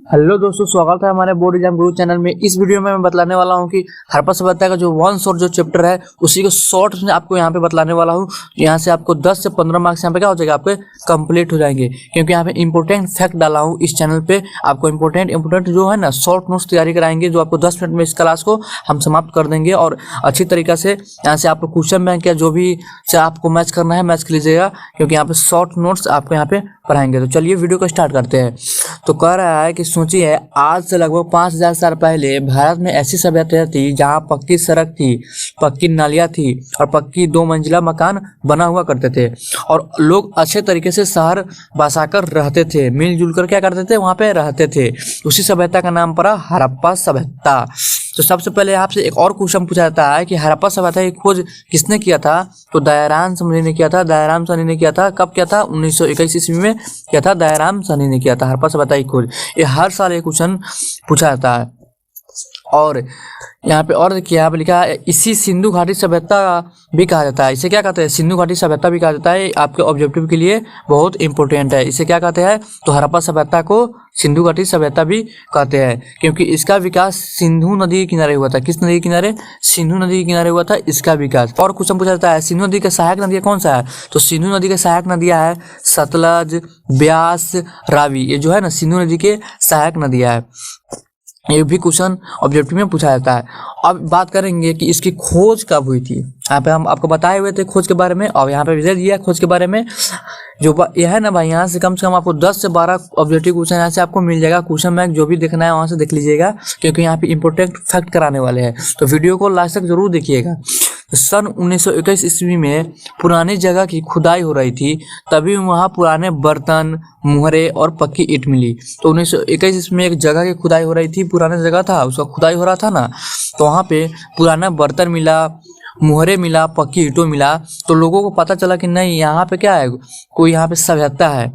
Hello दोस्तों, स्वागत है हमारे बोर्ड एग्जाम गुरु चैनल में। इस वीडियो में मैं बतलाने वाला हूं कि हड़प्पा सभ्यता का जो वंश और जो चैप्टर है उसी को शॉर्ट में आपको यहां पे बतलाने वाला हूं। यहां से आपको 10 से 15 मार्क्स यहां पे क्या हो जाएगा, आपके कंप्लीट हो जाएंगे, क्योंकि यहां पे इंपॉर्टेंट फैक्ट डाला हूं इस चैनल पे। आपको इंपॉर्टेंट जो है ना शॉर्ट नोट्स तैयारी कराएंगे, जो आपको 10 मिनट में इस क्लास को हम समाप्त कर देंगे और अच्छी तरीका से यहाँ से आपको क्वेश्चन बैंक या जो भी से आपको मैच करना है मैच कर लीजिएगा, क्योंकि यहाँ पे शॉर्ट नोट्स आपको यहाँ पे पढ़ाएंगे। तो चलिए वीडियो को स्टार्ट करते हैं। तो कह रहा है कि सोचिए, आज से लगभग 5000 साल पहले भारत में ऐसी सभ्यता थी जहाँ पक्की सड़क थी, पक्की नालियाँ थी और पक्की 2 मंजिला मकान बना हुआ करते थे, और लोग अच्छे तरीके से शहर बसाकर रहते थे, मिलजुल कर क्या करते थे, वहाँ पे रहते थे। उसी सभ्यता का नाम पड़ा हड़प्पा सभ्यता। तो सबसे पहले आपसे एक और क्वेश्चन पूछा जाता है कि हड़प्पा सभ्यता की खोज किसने किया था? तो दयाराम साहनी ने किया था। दयाराम साहनी ने किया था। कब किया था? 1921 ईस्वी में किया था। दयाराम साहनी ने किया था हड़प्पा सभ्यता की खोज। ये हर साल ये क्वेश्चन पूछा जाता है। और यहाँ पे और देखिए, यहाँ पे लिखा है इसी सिंधु घाटी सभ्यता भी कहा जाता है। इसे क्या कहते हैं? सिंधु घाटी सभ्यता भी कहा जाता है। आपके ऑब्जेक्टिव के लिए बहुत इंपॉर्टेंट है। इसे क्या कहते हैं? तो हड़प्पा सभ्यता को सिंधु घाटी सभ्यता भी कहते हैं, क्योंकि इसका विकास सिंधु नदी के किनारे हुआ था। किस नदी के किनारे? सिंधु नदी के किनारे हुआ था इसका विकास। और क्वेश्चन पूछा जाता है सिंधु नदी का सहायक नदियाँ कौन सा है? तो सिंधु नदी के सहायक नदियाँ है सतलज, ब्यास, रावी। ये जो है ना सिंधु नदी के सहायक नदियाँ है। ये भी क्वेश्चन ऑब्जेक्टिव में पूछा जाता है। अब बात करेंगे कि इसकी खोज कब हुई थी। यहाँ पे हम आपको बताए हुए थे खोज के बारे में, और यहाँ पे दे दिया खोज के बारे में। जो यह है ना भाई, यहाँ से कम आपको 10 से 12 ऑब्जेक्टिव क्वेश्चन यहाँ से आपको मिल जाएगा। क्वेश्चन बैंक जो भी देखना है वहाँ से देख लीजिएगा, क्योंकि यहाँ पे इंपॉर्टेंट फैक्ट कराने वाले हैं। तो वीडियो को लास्ट तक जरूर देखिएगा। सन 1921 ईस्वी में पुरानी जगह की खुदाई हो रही थी, तभी वहाँ पुराने बर्तन, मुहरे और पक्की ईंट मिली। तो 1921 ईस्वी में एक जगह की खुदाई हो रही थी, पुराना जगह था उसका खुदाई हो रहा था ना, तो वहाँ पे पुराना बर्तन मिला, मुहरे मिला, पक्की ईंटों मिला। तो लोगों को पता चला कि नहीं, यहाँ पे क्या है, कोई यहाँ पे सभ्यता है।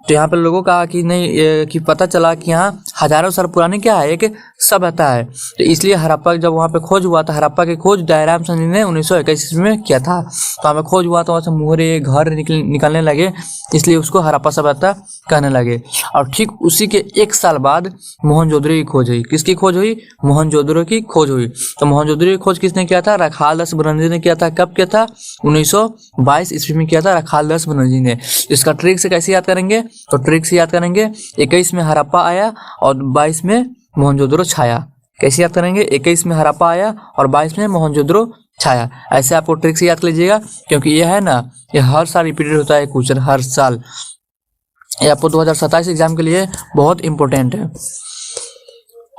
तो यहाँ पे लोगों कहा कि नहीं, कि पता चला कि यहाँ हजारों साल पुरानी क्या है, एक सभ्यता है। तो इसलिए हड़प्पा जब वहाँ पे खोज हुआ था, हड़प्पा की खोज दयाराम साहनी ने 1921 ईस्वी में किया था। तो हमें खोज हुआ तो वहाँ से मुहरे घर निकलने लगे, इसलिए उसको हड़प्पा सभ्यता कहने लगे। और ठीक उसी के 1 साल बाद मोहनजोदड़ो की खोज हुई। किसकी खोज हुई? मोहनजोदड़ो की खोज हुई। तो मोहनजोदड़ो की खोज किसने किया था? रखालदास बनर्जी ने किया था। कब किया था? 1922 ईस्वी में किया था रखालदास बनर्जी ने। इसका ट्रिक से कैसे याद करेंगे? तो ट्रिक से याद करेंगे, 21 में हड़प्पा आया और 22 में मोहनजोदड़ो छाया। कैसे याद करेंगे? 21 में हड़प्पा आया और 22 में मोहनजोदड़ो छाया। ऐसे आपको ट्रिक से याद कर लीजिएगा, क्योंकि ये है ना, ये हर साल रिपीटेड होता है क्वेश्चन, हर साल। ये आपको 2027 एग्जाम के लिए बहुत इंपॉर्टेंट है।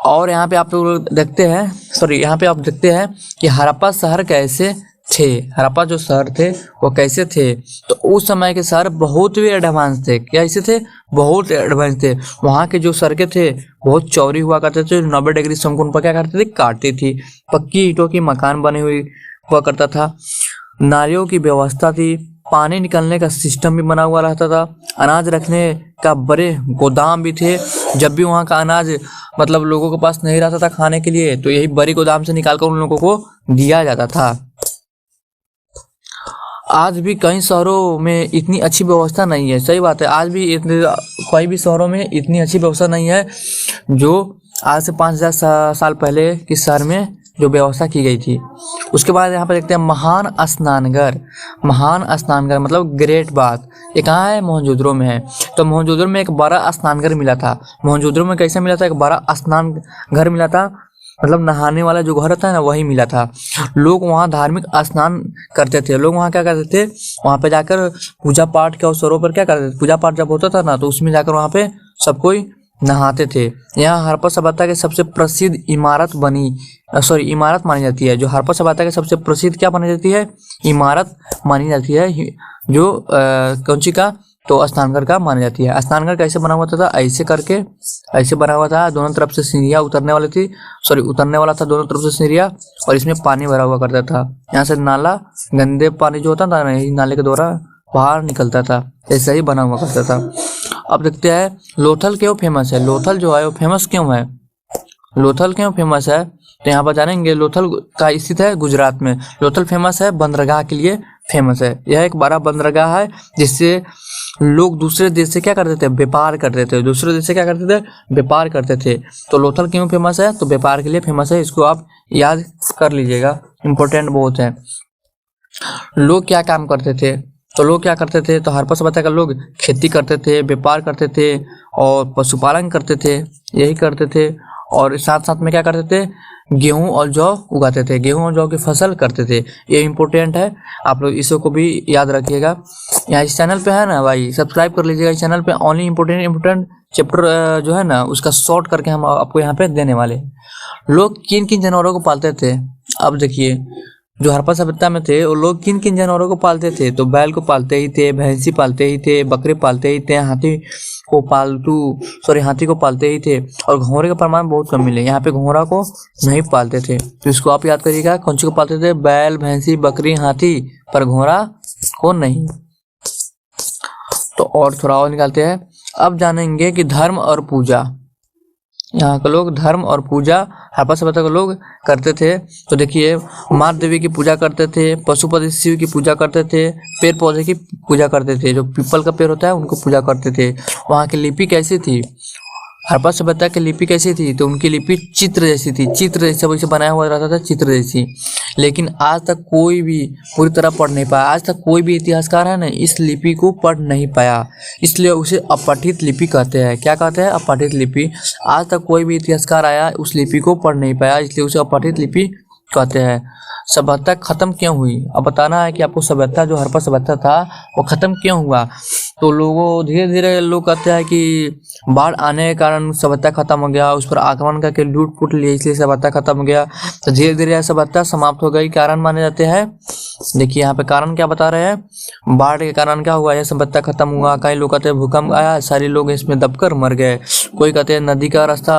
और यहाँ पे आप लोग देखते हैं, यहाँ पे आप देखते हैं कि हड़प्पा शहर कैसे थे। हड़प्पा जो शहर थे वो कैसे थे? तो उस समय के शहर बहुत ही एडवांस थे। कैसे थे? बहुत एडवांस थे। वहाँ के जो सड़कें थे बहुत चौड़ी हुआ करते थे, 90 डिग्री समकोण पर क्या करते थे, काटती थी। पक्की ईंटों की मकान बने हुआ करता था। नालियों की व्यवस्था थी, पानी निकलने का सिस्टम भी बना हुआ रहता था। अनाज रखने का बड़े गोदाम भी थे। जब भी वहाँ का अनाज मतलब लोगों के पास नहीं रहता था खाने के लिए, तो यही बड़ी गोदाम से निकालकर उन लोगों को दिया जाता था। आज भी कई शहरों में इतनी अच्छी व्यवस्था नहीं है। सही बात है, आज भी इतने कई भी शहरों में इतनी अच्छी व्यवस्था नहीं है जो आज से 5000 साल पहले के शहर में जो व्यवस्था की गई थी। उसके बाद यहाँ पर देखते हैं महान स्नानघर। महान स्नानघर मतलब ग्रेट बाथ, ये कहाँ है? मोहनजोदड़ो में है। तो मोहनजोदड़ो में एक बड़ा स्नानघर मिला था। मोहनजोदड़ो में कैसे मिला था? एक बड़ा स्नान घर मिला था, मतलब नहाने वाला जो घर था ना, वही मिला था। लोग वहाँ धार्मिक स्नान करते थे। लोग वहाँ क्या करते थे? वहाँ पे जाकर पूजा पाठ के अवसरों पर क्या करते थे? पूजा पाठ जब होता था ना, तो उसमें जाकर वहाँ पे सब कोई नहाते थे। यहाँ हड़प्पा सभ्यता के सबसे प्रसिद्ध इमारत मानी जाती है। जो हड़प्पा सभ्यता के सबसे प्रसिद्ध क्या मानी जाती है? इमारत मानी जाती है, जो कौन सी का? तो स्नानघर का मानी जाती है। स्नानघर कैसे बना हुआ था? ऐसे करके ऐसे बना हुआ था। दोनों तरफ से सीढ़ियाँ उतरने वाला था दोनों तरफ से सीढ़ियाँ, और इसमें पानी भरा हुआ करता था। यहाँ से नाला, गंदे पानी जो होता था ना, नाले के द्वारा बाहर निकलता था। ऐसा ही बना हुआ करता था। अब देखते हैं लोथल क्यों फेमस है। लोथल जो है वो फेमस क्यों है? लोथल क्यों फेमस है? तो यहाँ पर जानेंगे। लोथल का स्थित है गुजरात में। लोथल फेमस है बंदरगाह के लिए फेमस है। यह एक बड़ा बंदरगाह है जिससे लोग दूसरे देश से क्या करते थे, व्यापार करते थे। दूसरे देश से क्या करते थे, व्यापार करते थे। तो लोथल क्यों फेमस है, तो व्यापार के लिए फेमस है। इसको आप याद कर लीजिएगा, इंपॉर्टेंट बहुत है। लोग क्या काम करते थे, तो लोग क्या करते थे, तो हड़प्पा सभ्यता का लोग खेती करते थे, व्यापार करते थे और पशुपालन करते थे, यही करते थे। और साथ साथ में क्या करते थे, गेहूं और जौ उगाते थे, गेहूं और जौ की फसल करते थे। ये इंपॉर्टेंट है, आप लोग इसको भी याद रखिएगा। यहाँ इस चैनल पे है ना भाई, सब्सक्राइब कर लीजिएगा। इस चैनल पे ओनली इंपॉर्टेंट चैप्टर जो है ना उसका शॉर्ट करके हम आपको यहाँ पे देने वाले हैं। लोग किन किन जानवरों को पालते थे, अब देखिए जो हड़प्पा सभ्यता में थे वो लोग किन किन जानवरों को पालते थे, तो बैल को पालते ही थे, भैंसी पालते ही थे, बकरे पालते ही थे, हाथी को पालते ही थे। और घोड़े का प्रमाण बहुत कम मिले, यहाँ पे घोड़ा को नहीं पालते थे। तो इसको आप याद करिएगा, कौन सी को पालते थे, बैल, भैंसी, बकरी, हाथी, पर घोड़ा को नहीं। तो और थोड़ा और निकालते हैं। अब जानेंगे कि धर्म और पूजा, यहाँ के लोग धर्म और पूजा हड़प्पा सभ्यता के लोग करते थे। तो देखिए मात देवी की पूजा करते थे, पशुपति शिव की पूजा करते थे, पेड़ पौधे की पूजा करते थे, जो पीपल का पेड़ होता है उनको पूजा करते थे। वहाँ की लिपि कैसी थी, हड़प्पा सभ्यता की लिपि कैसी थी, तो उनकी लिपि चित्र जैसी थी, चित्र जैसे वैसे बनाया हुआ रहता था, चित्र जैसी। लेकिन आज तक कोई भी पूरी तरह पढ़ नहीं पाया, आज तक कोई भी इतिहासकार है ना इस लिपि को पढ़ नहीं पाया, इसलिए उसे अपठित लिपि कहते हैं। क्या कहते हैं, अपठित लिपि। आज तक कोई भी इतिहासकार आया उस लिपि को पढ़ नहीं पाया, इसलिए उसे अपठित लिपि कहते हैं। सभ्यता खत्म क्यों हुई, अब बताना है कि आपको सभ्यता जो हड़प्पा सभ्यता था वो खत्म क्यों हुआ। तो लोगों धीरे धीरे लोग कहते हैं कि बाढ़ आने के कारण सभ्यता खत्म हो गया, उस पर आक्रमण करके लूट पुट लिए इसलिए सभ्यता खत्म हो गया। तो धीरे धीरे सभ्यता समाप्त हो गई, कारण माने जाते हैं। देखिए यहाँ पे कारण क्या बता रहे हैं, बाढ़ के कारण क्या हुआ, यह सभ्यता खत्म हुआ। कई लोग कहते हैं भूकंप आया, सारे लोग इसमें दबकर मर गए। कोई कहते हैं नदी का रास्ता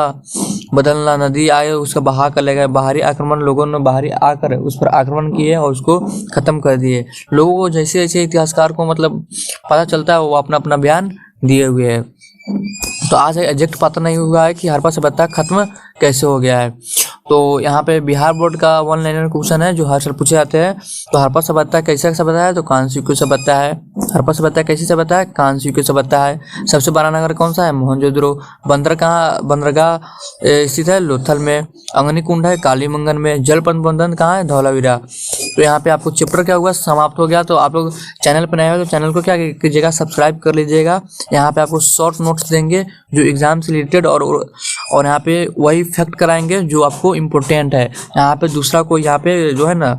बदलना, नदी आए उसका बहा कर ले गए, बाहरी आक्रमण, लोगों ने बाहरी आकर उस पर आक्रमण किए और उसको खत्म कर दिए। लोगों को जैसे जैसे इतिहासकार को मतलब पता चलता है वो अपना अपना बयान दिए हुए है। तो आज एग्जैक्ट पता नहीं हुआ है कि हड़प्पा सभ्यता खत्म कैसे हो गया है। तो यहाँ पे बिहार बोर्ड का 1 लाइनर क्वेश्चन है जो हर साल पूछे जाते हैं। तो हड़प्पा सभ्यता कैसा सभ्यता है, तो कांस्यू सभ्यता है। हड़प्पा सभ्यता कैसी सभ्यता है, कांस्यू सभ्यता है। सबसे बड़ा नगर कौन सा है, मोहनजोदड़ो। बंदरगाह स्थित है लोथल में। अग्निकुंड है कालीमंगन में। जल प्रबंधन कहाँ है, धौलावीरा। तो यहाँ पे आपको चैप्टर क्या हुआ, समाप्त हो गया। तो आप लोग चैनल पर नए हो तो चैनल को क्या कीजिएगा, सब्सक्राइब कर लीजिएगा। यहाँ पे आपको शॉर्ट नोट्स देंगे जो एग्जाम से रिलेटेड और यहाँ पे वही फैक्ट कराएंगे जो आपको इम्पोर्टेंट है। यहाँ पे दूसरा कोई यहाँ पे जो है ना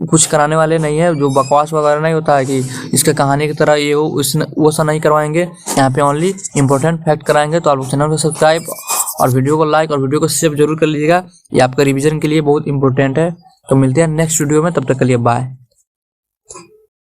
कुछ कराने वाले नहीं है, जो बकवास वगैरह नहीं होता है कि इसके कहानी की तरह ये वो सब नहीं करवाएंगे। यहाँ पे ओनली इंपॉर्टेंट फैक्ट कराएंगे। तो आप लोग चैनल को सब्सक्राइब और वीडियो को लाइक और वीडियो को शेयर जरूर कर लीजिएगा, ये आपका रिवीजन के लिए बहुत इंपॉर्टेंट है। तो मिलते हैं नेक्स्ट वीडियो में, तब तक के लिए बाय।